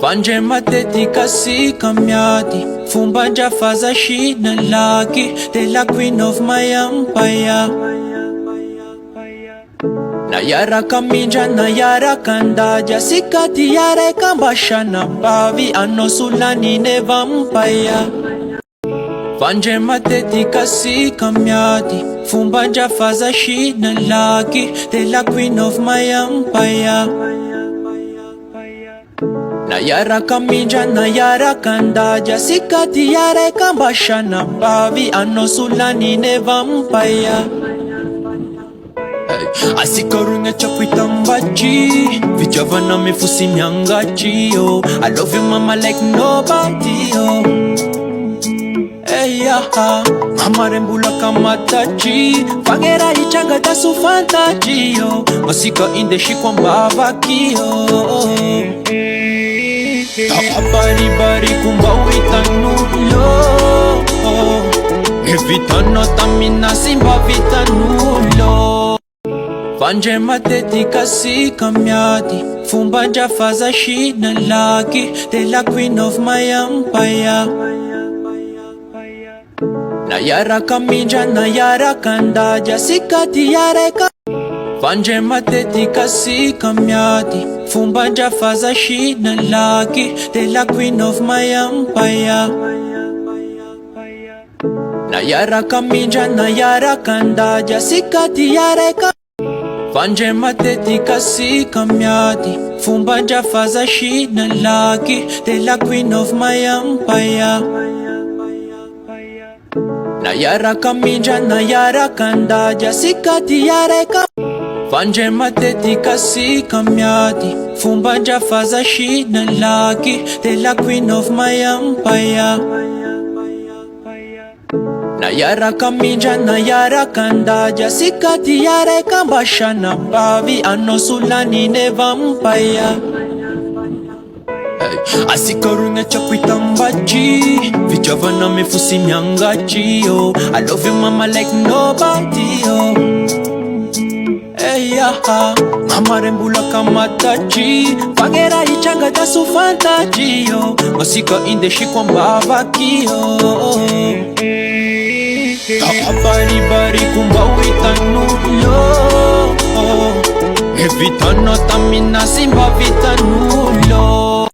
Vandre matetika si kamiati Fumbanja faza she na lucky They la queen of my empire Na yara kaminja na yara kandaja Sikati yare kambasha na bavi Ano sulani ne vampire Vandre matetika si kamiati Fumbanja faza she na lucky They la queen of my empire Na yara kaminja na yara kandaja Sikati yare kambasha na bavi Ano sulani ne vampire Asikorunga chakwitambaji Vijavana mefusi nyangaji oh. I love you mama like nobody oh. Hey mama rembula kama taji Fangera ichanga dasu fantaji oh. Masika indeshi kwa mbavaki oh. Bari bari kumba witanulo Evitano tamina simba vitanulo Vandre matetika si kamiati Fumbanja faza she na lucky They la queen of my empire Na yara kaminja na yara kandaja Sikati yare ka Vandre matetika si kamiati Fumbanja faza she na lucky They la queen of my empire Na yara kaminja na yara kandaja Sikati yare ka Vandre matetika si kamiati Fumbanja faza she na lucky They la queen of my empire Na yara kaminja na yara kandaja Sikati yare ka Vandre matetika si kamiati Fumbanja faza she na lucky They la queen of my empire Na yara kaminja na yara kandaja Sikati yare kambasha na bavi Ano sulani ne vampire Asikorunga chakwitambaji Vijavana mefusi nyangaji oh. I love you mama like nobody oh. Hey mama rembula kama taji Fangera ichanga dasu fantaji oh. Masika indeshi kwa mbavaki oh. Bari bari kumba witanulo Evitano tamina simba vitanulo